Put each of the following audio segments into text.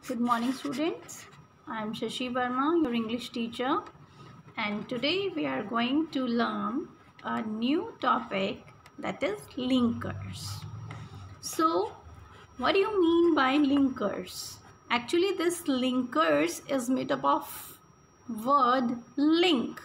Good morning, students. I am Shashi Verma, your English teacher, and today we are going to learn a new topic, that is linkers. So, what do you mean by linkers? Actually, this linkers is made up of word link.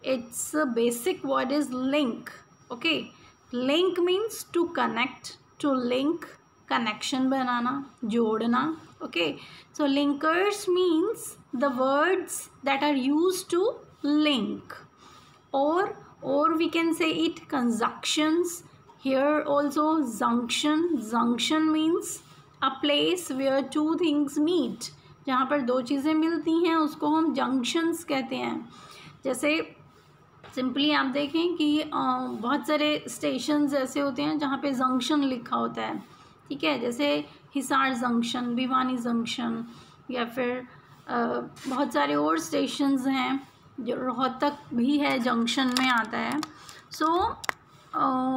Its basic word is link. Okay, link means to connect, to link, connection banana, jodna. Okay, so linkers means the words that are used to link, or we can say it conjunctions. Here also junction means a place where two things meet. जहाँ पर दो चीज़ें मिलती हैं उसको हम junctions कहते हैं. जैसे सिंपली आप देखें कि बहुत सारे स्टेशंस ऐसे होते हैं जहाँ पे जंक्शन लिखा होता है. ठीक है, जैसे हिसार जंक्शन, भिवानी जंक्शन, या फिर बहुत सारे और स्टेशंस हैं. जो रोहतक भी है, जंक्शन में आता है. सो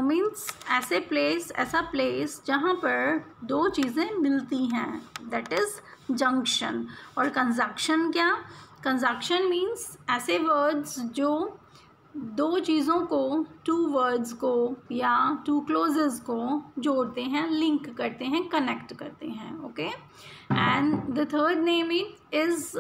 मीन्स ऐसा प्लेस जहाँ पर दो चीज़ें मिलती हैं, दैट इज़ जंक्शन. और कंजक्शन क्या? कंजक्शन मीन्स ऐसे वर्ड्स जो दो चीज़ों को, टू वर्ड्स को या टू क्लोजेस को जोड़ते हैं, लिंक करते हैं, कनेक्ट करते हैं. Okay, and the third name is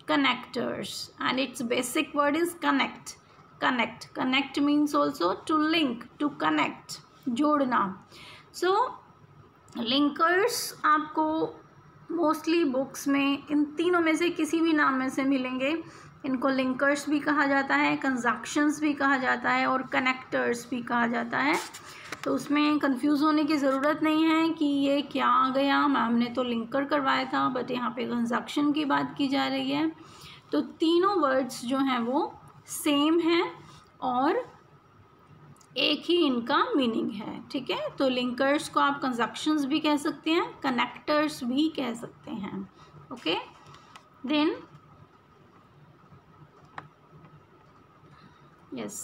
connectors and its basic word is connect means also to link, to connect, जोड़ना. So linkers आपको मोस्टली बुक्स में इन तीनों में से किसी भी नाम में से मिलेंगे. इनको लिंकर्स भी कहा जाता है, कंजक्शंस भी कहा जाता है और कनेक्टर्स भी कहा जाता है. तो उसमें कंफ्यूज होने की ज़रूरत नहीं है कि ये क्या आ गया, मैम ने तो लिंकर करवाया था, बट यहाँ पे कंजक्शन की बात की जा रही है. तो तीनों वर्ड्स जो हैं वो सेम हैं और एक ही इनका मीनिंग है. ठीक है, तो लिंकर्स को आप कंजक्शंस भी कह सकते हैं, कनेक्टर्स भी कह सकते हैं. Okay, then yes,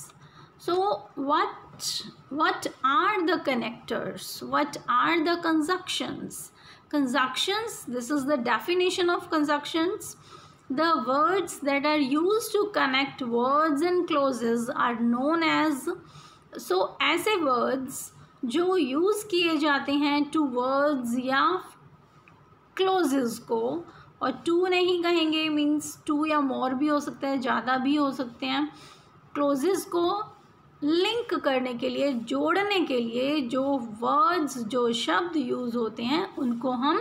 so what are the connectors, what are the conjunctions? Conjunctions, this is the definition of conjunctions. The words that are used to connect words and clauses are known as, so ऐसे words जो use किए जाते हैं two words या closes को, और to नहीं कहेंगे, मीन्स टू या मोर भी हो सकता है, ज़्यादा भी हो सकते हैं. क्लोजेस को लिंक करने के लिए, जोड़ने के लिए जो वर्ड्स, जो शब्द यूज़ होते हैं उनको हम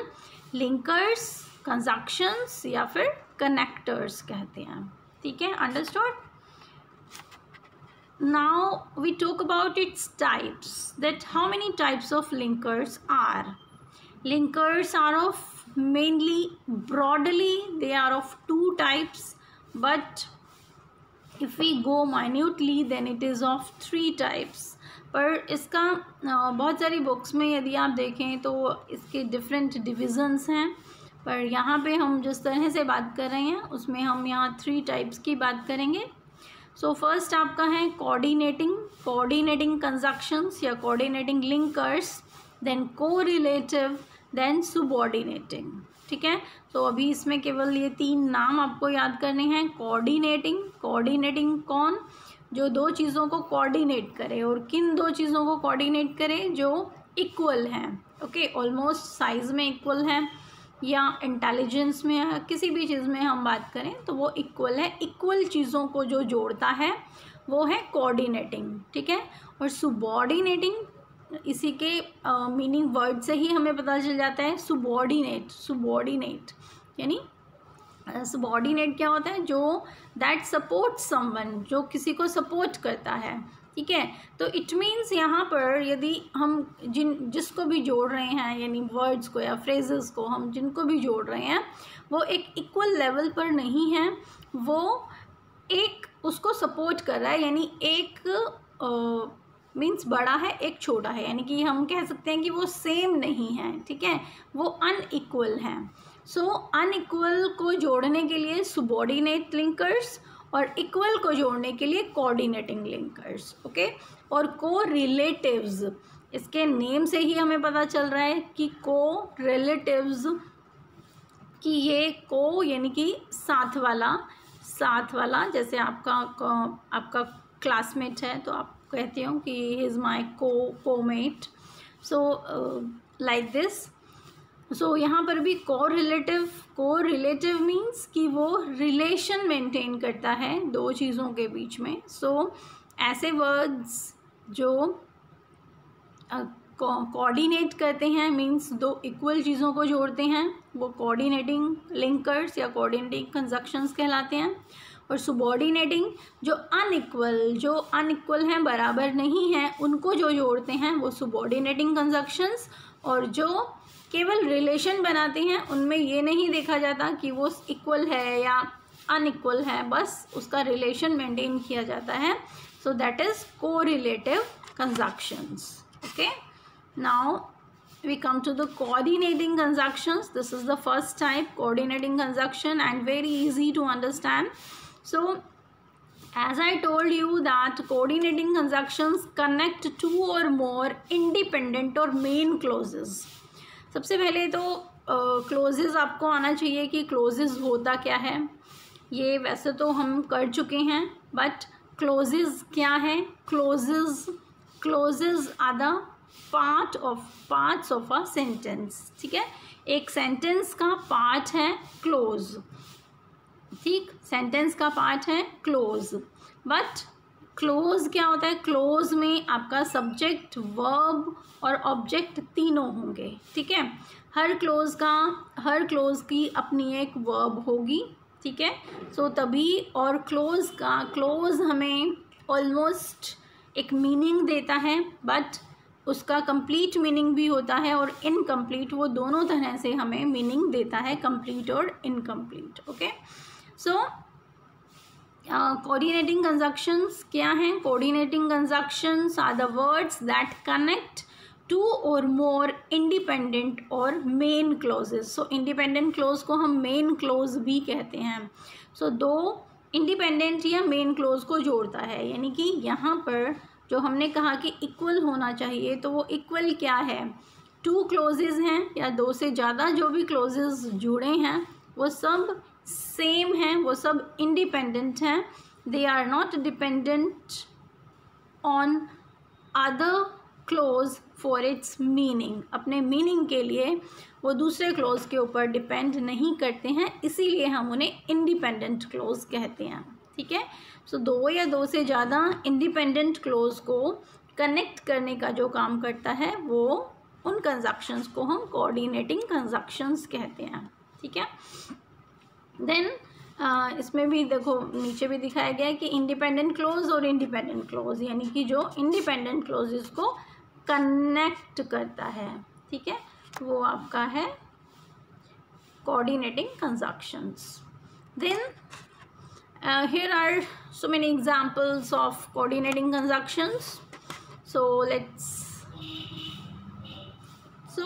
लिंकर्स, कंजक्शंस या फिर कनेक्टर्स कहते हैं. ठीक है, understood. Now we talk about its types, that how many types of linkers are. Linkers are of mainly, broadly they are of two types, but if we go minutely then it is of three types. पर इसका बहुत सारी books में यदि आप देखें तो इसके डिफरेंट डिविज़न्स हैं, पर यहाँ पे हम जिस तरह से बात कर रहे हैं उसमें हम यहाँ थ्री टाइप्स की बात करेंगे. सो फर्स्ट आपका है कोऑर्डिनेटिंग कंजक्शंस या coordinating linkers, then correlative, then subordinating. ठीक है, तो अभी इसमें केवल ये तीन नाम आपको याद करने हैं. कोऑर्डिनेटिंग कौन? जो दो चीज़ों को कोऑर्डिनेट करे, और किन दो चीज़ों को कोऑर्डिनेट करे? जो इक्वल हैं. ओके, ऑलमोस्ट साइज़ में इक्वल हैं या इंटेलिजेंस में या किसी भी चीज़ में हम बात करें तो वो इक्वल है. इक्वल चीज़ों को जो जोड़ता है वो है कोऑर्डिनेटिंग. ठीक है, और सबऑर्डिनेटिंग, इसी के मीनिंग वर्ड से ही हमें पता चल जाता है. सुबॉर्डिनेट यानी सबऑर्डिनेट क्या होता है? जो दैट सपोर्ट समवन, जो किसी को सपोर्ट करता है. ठीक है, तो इट मीन्स यहाँ पर यदि हम जिसको भी जोड़ रहे हैं, यानी वर्ड्स को या फ्रेजेस को हम जिनको भी जोड़ रहे हैं, वो एक इक्वल लेवल पर नहीं है, वो एक उसको सपोर्ट कर रहा है. यानी एक मीन्स बड़ा है, एक छोटा है, यानी कि हम कह सकते हैं कि वो सेम नहीं है. ठीक है, वो अनइक्वल हैं. सो अनइक्वल को जोड़ने के लिए सबऑर्डिनेट लिंकर्स और इक्वल को जोड़ने के लिए कोऑर्डिनेटिंग लिंकर्स. ओके, और कोरिलेटिव्स, इसके नेम से ही हमें पता चल रहा है कि को रिलेटिव्स, कि ये को यानी कि साथ वाला जैसे आपका क्लासमेट है तो आप कहते हो कि he is my comet, so like this. So यहाँ पर भी को रिलेटिव मीन्स कि वो रिलेशन मेंटेन करता है दो चीज़ों के बीच में। सो ऐसे वर्ड्स जो कोऑर्डिनेट करते हैं मीन्स दो इक्वल चीज़ों को जोड़ते हैं, वो कोऑर्डिनेटिंग लिंकर्स या कोऑर्डिनेटिंग कंजक्शंस कहलाते हैं। और सुबॉर्डिनेटिंग जो अनइक्वल हैं, बराबर नहीं हैं, उनको जो जोड़ते हैं वो सुबॉर्डिनेटिंग कंजक्शंस। और जो केवल रिलेशन बनाते हैं उनमें ये नहीं देखा जाता कि वो इक्वल है या अनइक्वल है, बस उसका रिलेशन मेंटेन किया जाता है। So that is correlative conjunctions. Okay, now we come to the coordinating conjunctions. This is the first type, coordinating conjunction, and very easy to understand. So as I told you that coordinating conjunctions connect two or more independent or main clauses. सबसे पहले तो clauses आपको आना चाहिए कि clauses होता क्या है। ये वैसे तो हम कर चुके हैं, but clauses क्या है? Clauses are the parts of a sentence, ठीक है। एक सेंटेंस का पार्ट है क्लोज, ठीक, सेंटेंस का पार्ट है क्लोज। बट क्लोज क्या होता है? क्लोज में आपका सब्जेक्ट, वर्ब और ऑब्जेक्ट तीनों होंगे, ठीक है। हर क्लोज की अपनी एक वर्ब होगी, ठीक है। सो तभी, और क्लोज हमें ऑलमोस्ट एक मीनिंग देता है, बट उसका कंप्लीट मीनिंग भी होता है और इनकम्प्लीट, वो दोनों तरह से हमें मीनिंग देता है, कंप्लीट और incomplete. Okay, so coordinating conjunctions क्या हैं? Coordinating conjunctions are the words that connect two or more independent or main clauses. So independent clause को हम मेन क्लोज भी कहते हैं। सो दो इंडिपेंडेंट या मेन क्लोज को जोड़ता है, यानी कि यहाँ पर जो हमने कहा कि इक्वल होना चाहिए, तो वो इक्वल क्या है? टू क्लोजेज हैं या दो से ज़्यादा जो भी क्लोजेज जुड़े हैं वो सब सेम हैं, वो सब इंडिपेंडेंट हैं। They are not dependent on other clause for its meaning. अपने मीनिंग के लिए वो दूसरे क्लोज के ऊपर डिपेंड नहीं करते हैं, इसीलिए हम उन्हें इंडिपेंडेंट क्लोज कहते हैं, ठीक है। सो दो या दो से ज़्यादा इंडिपेंडेंट क्लोज को कनेक्ट करने का जो काम करता है वो उन कंजक्शंस को हम कोऑर्डिनेटिंग कंजक्शंस कहते हैं, ठीक है। देन इसमें भी देखो नीचे भी दिखाया गया है कि इंडिपेंडेंट क्लोज और इंडिपेंडेंट क्लोज, यानी कि जो इंडिपेंडेंट क्लोजेस को कनेक्ट करता है, ठीक है, वो आपका है coordinating conjunctions. Then here are so many examples of coordinating conjunctions. So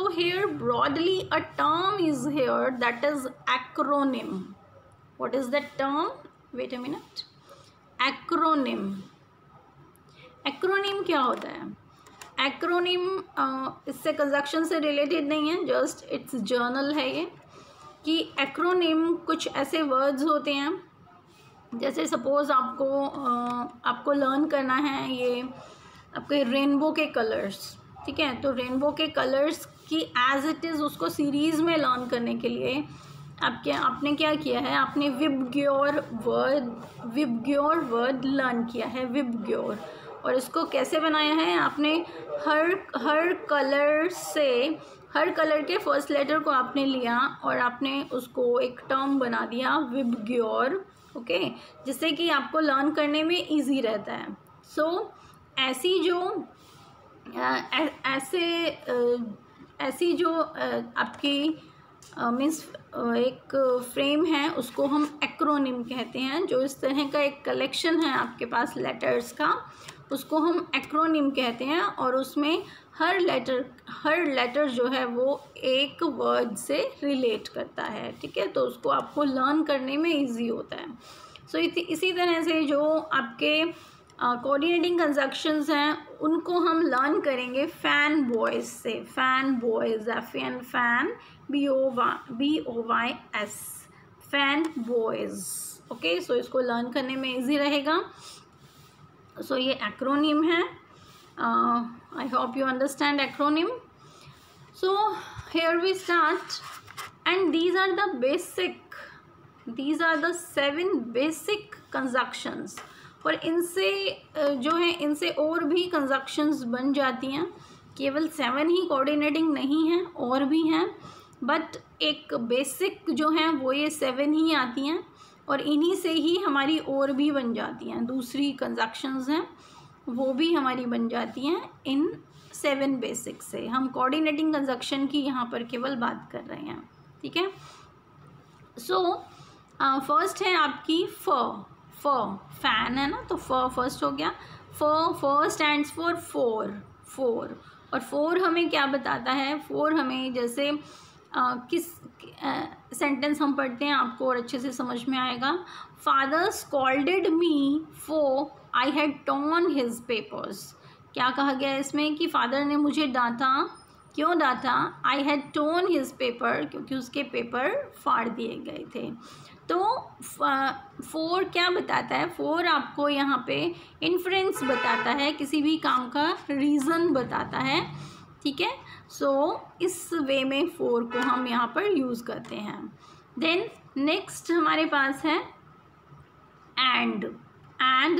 here broadly a term is here that is acronym. What is that term? Wait a minute. Acronym. Acronym क्या होता है? Acronym इससे conjunction से related नहीं है, just it's journal है ये, कि एक्रोनिम कुछ ऐसे वर्ड्स होते हैं, जैसे सपोज़ आपको लर्न करना है ये आपके रेनबो के कलर्स, ठीक है। तो रेनबो के कलर्स की एज इट इज़ उसको सीरीज़ में लर्न करने के लिए आपने क्या किया है? आपने विबग्योर वर्ड लर्न किया है, विबग्योर। और इसको कैसे बनाया है? आपने हर कलर के फर्स्ट लेटर को आपने लिया और आपने उसको एक टर्म बना दिया, विबग्योर, ओके, जिससे कि आपको लर्न करने में इजी रहता है। सो ऐसी जो आपकी मीन्स एक फ्रेम है उसको हम एक्रोनिम कहते हैं। जो इस तरह का एक कलेक्शन है आपके पास लेटर्स का, उसको हम एक्रोनिम कहते हैं, और उसमें हर लेटर जो है वो एक वर्ड से रिलेट करता है, ठीक है। तो उसको आपको लर्न करने में इजी होता है। सो इसी तरह से जो आपके कोऑर्डिनेटिंग कंजक्शंस हैं उनको हम लर्न करेंगे फैन बॉयज़ से। Fan boys, FN fan, BOYS, fan boys. Okay, so इसको लर्न करने में इजी रहेगा। सो ये एक्रोनिम है। I hope you understand acronym. So here we start and these are the 7 basic conjunctions। और इनसे जो है इनसे और भी कंजक्शंस बन जाती हैं, केवल 7 ही कोऑर्डिनेटिंग नहीं हैं, और भी हैं, बट एक बेसिक जो हैं वो ये 7 ही आती हैं और इन्हीं से ही हमारी और भी बन जाती हैं। दूसरी कंजक्शंस हैं वो भी हमारी बन जाती हैं इन 7 बेसिक से। हम कोऑर्डिनेटिंग कंजक्शन की यहाँ पर केवल बात कर रहे हैं, ठीक है। सो फर्स्ट है आपकी फैन है ना, तो फर्स्ट हो गया। स्टैंड्स फॉर फोर, और 4 हमें क्या बताता है? 4 हमें जैसे किस सेंटेंस हम पढ़ते हैं आपको और अच्छे से समझ में आएगा। Father scolded me for I had torn his papers. क्या कहा गया है इसमें कि फादर ने मुझे डांटा। क्यों डांटा? I had torn his paper, क्योंकि उसके पेपर फाड़ दिए गए थे। तो 4 क्या बताता है? 4 आपको यहाँ पे इन्फ्रेंस बताता है, किसी भी काम का रीज़न बताता है, ठीक है। सो इस वे में 4 को हम यहाँ पर यूज़ करते हैं। देन नेक्स्ट हमारे पास है एंड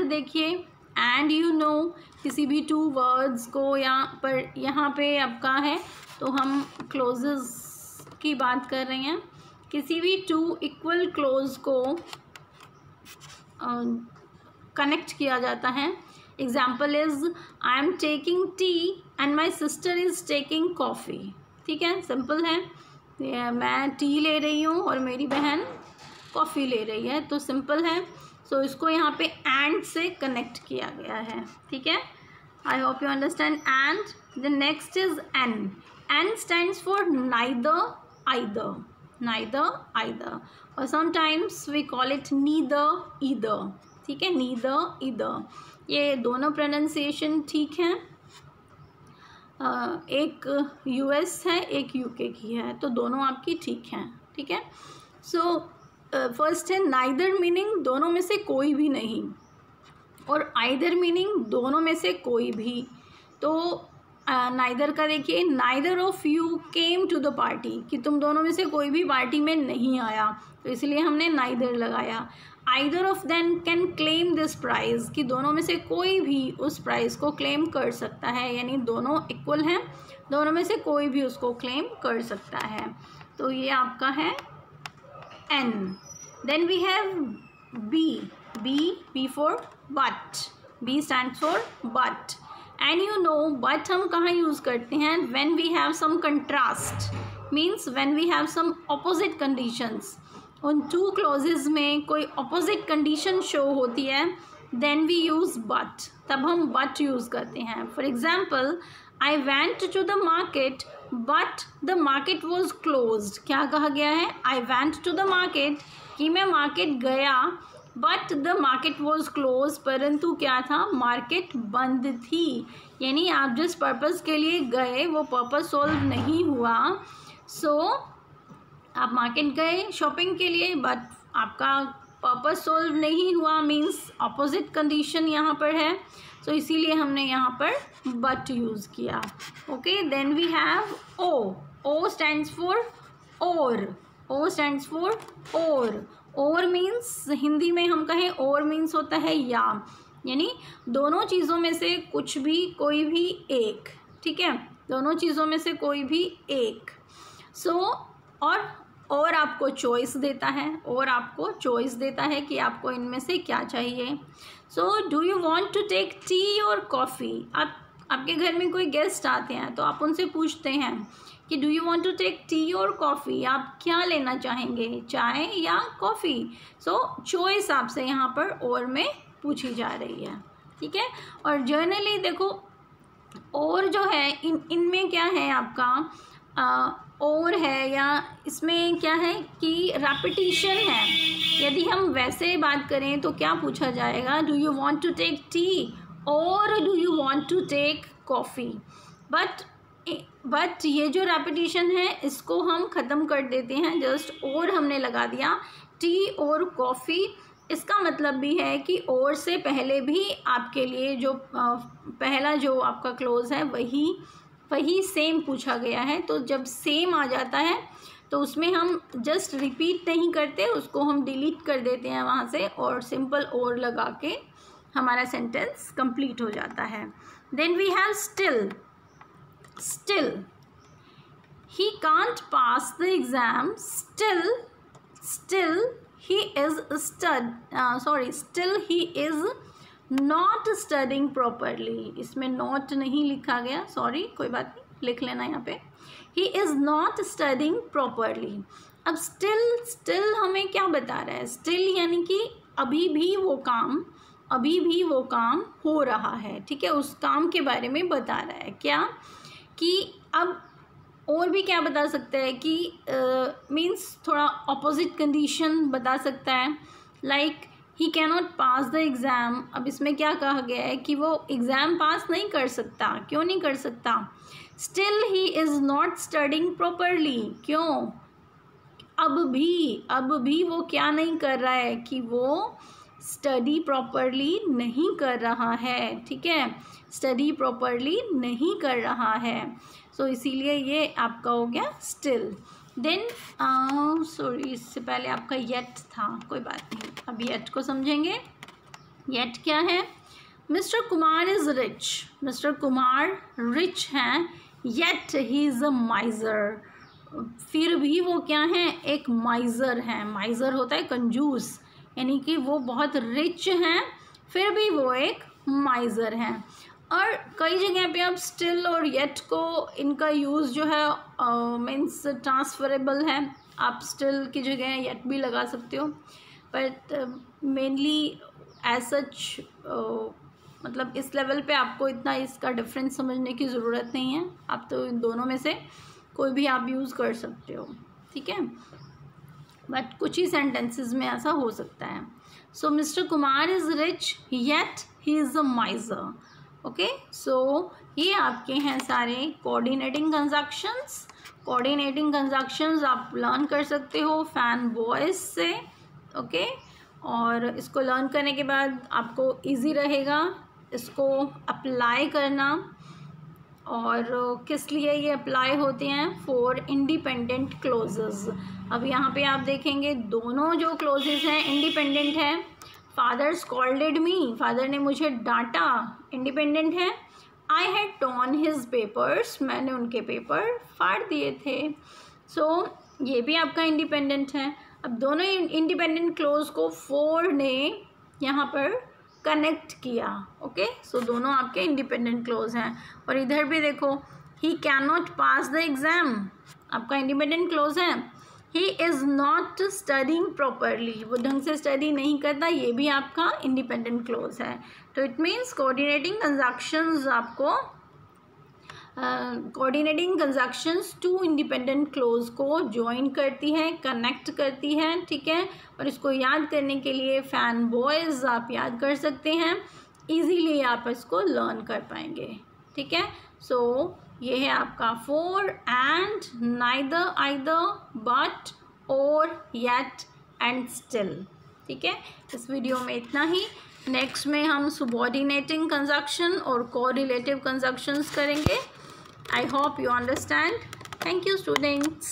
देखिए, एंड यू नो, किसी भी 2 वर्ड्स को यहाँ पे आपका है तो हम क्लोजेस की बात कर रहे हैं। किसी भी 2 इक्वल क्लोज को कनेक्ट किया जाता है। Example is I am taking tea and my sister is taking coffee. ठीक है, सिंपल है। मैं टी ले रही हूँ और मेरी बहन कॉफ़ी ले रही है, तो सिंपल है। सो इसको यहाँ पे एंड से कनेक्ट किया गया है, ठीक है। I hope you understand and. The next is an stands for neither either और sometimes we call it neither either, ठीक है, neither either। ये दोनों प्रोनाउंसिएशन ठीक हैं। एक US है, एक UK की है, तो दोनों आपकी ठीक हैं, ठीक है। सो फर्स्ट है नाइदर, मीनिंग दोनों में से कोई भी नहीं, और आइदर मीनिंग दोनों में से कोई भी। तो नाइदर का देखिए, neither of you came to the party, कि तुम दोनों में से कोई भी पार्टी में नहीं आया, तो इसलिए हमने नाइदर लगाया। Either of them can claim this prize, कि दोनों में से कोई भी उस प्राइज़ को क्लेम कर सकता है, यानी दोनों इक्वल हैं, दोनों में से कोई भी उसको क्लेम कर सकता है। तो ये आपका है N. Then we have B for but, B stands for but. And you know, but हम कहाँ यूज़ करते हैं? When we have some contrast, means when we have some opposite conditions. उन 2 क्लॉजेज में कोई ऑपोजिट कंडीशन शो होती है, then we use but, तब हम बट यूज़ करते हैं। For example, I went to the market but the market was closed. क्या कहा गया है? I went to the market, कि मैं मार्केट गया, but the market was close, परंतु क्या था? मार्केट बंद थी। यानी आप जिस पर्पज़ के लिए गए वो पर्पज़ सॉल्व नहीं हुआ। सो आप मार्केट गए शॉपिंग के लिए, बट आपका पर्पज़ सॉल्व नहीं हुआ, मीन्स अपोजिट कंडीशन यहाँ पर है। सो इसीलिए हमने यहाँ पर बट यूज़ किया। Okay, then we have O stands for or, O stands for or means Hindi में हम कहें और मीन्स होता है या, यानी दोनों चीज़ों में से कुछ भी, कोई भी एक, ठीक है, दोनों चीज़ों में से कोई भी एक। सो और आपको चॉइस देता है, और आपको चॉइस देता है कि आपको इनमें से क्या चाहिए। So do you want to take tea or coffee? आपके घर में कोई गेस्ट आते हैं तो आप उनसे पूछते हैं कि do you want to take tea or coffee, आप क्या लेना चाहेंगे, चाय या कॉफ़ी? सो चॉइस आपसे यहाँ पर और में पूछी जा रही है, ठीक है। और जनरली देखो, और जो है इनमें क्या है आपका, और है या इसमें क्या है कि रेपिटिशन है। यदि हम वैसे बात करें तो क्या पूछा जाएगा, do you want to take tea और do you want to take coffee. But ये जो रेपिटिशन है इसको हम ख़त्म कर देते हैं, जस्ट और हमने लगा दिया टी और कॉफ़ी। इसका मतलब भी है कि और से पहले भी आपके लिए जो पहला जो आपका क्लोज है वही सेम पूछा गया है। तो जब सेम आ जाता है तो उसमें हम जस्ट रिपीट नहीं करते, उसको हम डिलीट कर देते हैं वहाँ से और सिंपल और लगा के हमारा सेंटेंस कंप्लीट हो जाता है। Then we have still he can't pass the exam, still he is still he is not studying properly। इसमें not नहीं लिखा गया, सॉरी, कोई बात नहीं, लिख लेना यहाँ पे, he is not studying properly। अब still हमें क्या बता रहा है, still यानी कि अभी भी वो काम हो रहा है, ठीक है, उस काम के बारे में बता रहा है। क्या कि अब और भी क्या बता सकता है कि मीन्स थोड़ा अपोजिट कंडीशन बता सकता है, like he cannot pass the exam. अब इसमें क्या कहा गया है कि वो एग्ज़ाम पास नहीं कर सकता। क्यों नहीं कर सकता? Still he is not studying properly. क्यों? अब भी वो क्या नहीं कर रहा है कि वो स्टडी प्रॉपरली नहीं कर रहा है, ठीक है, स्टडी प्रॉपरली नहीं कर रहा है। सो इसीलिए ये आपका हो गया स्टिल। देन सॉरी, इससे पहले आपका येट था, कोई बात नहीं, अब येट को समझेंगे। येट क्या है? Mister Kumar is rich. Mister Kumar rich हैं, येट ही इज़ अ माइज़र। फिर भी वो क्या हैं? एक माइज़र हैं। माइज़र होता है कंजूस, यानी कि वो बहुत रिच हैं फिर भी वो एक माइज़र हैं। और कई जगह पे आप स्टिल और येट को इनका यूज़ जो है मीन्स ट्रांसफरेबल है। आप स्टिल की जगह येट भी लगा सकते हो, बट मेनली एज सच मतलब इस लेवल पे आपको इतना इसका डिफरेंस समझने की ज़रूरत नहीं है। आप तो इन दोनों में से कोई भी आप यूज़ कर सकते हो, ठीक है, बट कुछ ही सेंटेंसेस में ऐसा हो सकता है। So mister Kumar is rich yet he is a miser. Okay, so ये आपके हैं सारे कोऑर्डिनेटिंग कंजक्शंस। कोऑर्डिनेटिंग कंजक्शंस आप लर्न कर सकते हो फैन बॉयज़ से, ओके, और इसको लर्न करने के बाद आपको इजी रहेगा इसको अप्लाई करना। और किस लिए ये अप्लाई होते हैं? For independent clauses. अब यहाँ पे आप देखेंगे दोनों जो क्लोजेस हैं इंडिपेंडेंट है। फादर स्कॉल्डेड मी, फादर ने मुझे डांटा, इंडिपेंडेंट है। I had torn his papers, मैंने उनके पेपर फाड़ दिए थे। सो ये भी आपका इंडिपेंडेंट है। अब दोनों इंडिपेंडेंट क्लोज को फॉर ने यहाँ पर कनेक्ट किया, ओके, सो दोनों आपके इंडिपेंडेंट क्लोज हैं। और इधर भी देखो, he can not pass the exam, आपका इंडिपेंडेंट क्लोज है। He is not studying properly, वो ढंग से स्टडी नहीं करता, ये भी आपका इंडिपेंडेंट क्लोज है। तो इट मीन्स कोऑर्डिनेटिंग कंजक्शंस आपको coordinating conjunctions to independent clause को ज्वाइन करती है, कनेक्ट करती है, ठीक है। और इसको याद करने के लिए फैन बॉयज़ आप याद कर सकते हैं, इजीली आप इसको लर्न कर पाएंगे, ठीक है। सो ये है आपका for, and, neither, either, but, और, येट एंड स्टिल, ठीक है। इस वीडियो में इतना ही। नेक्स्ट में हम सबऑर्डिनेटिंग कंजक्शन और कोरिलेटिव कंजक्शंस करेंगे। I hope you understand. Thank you, students.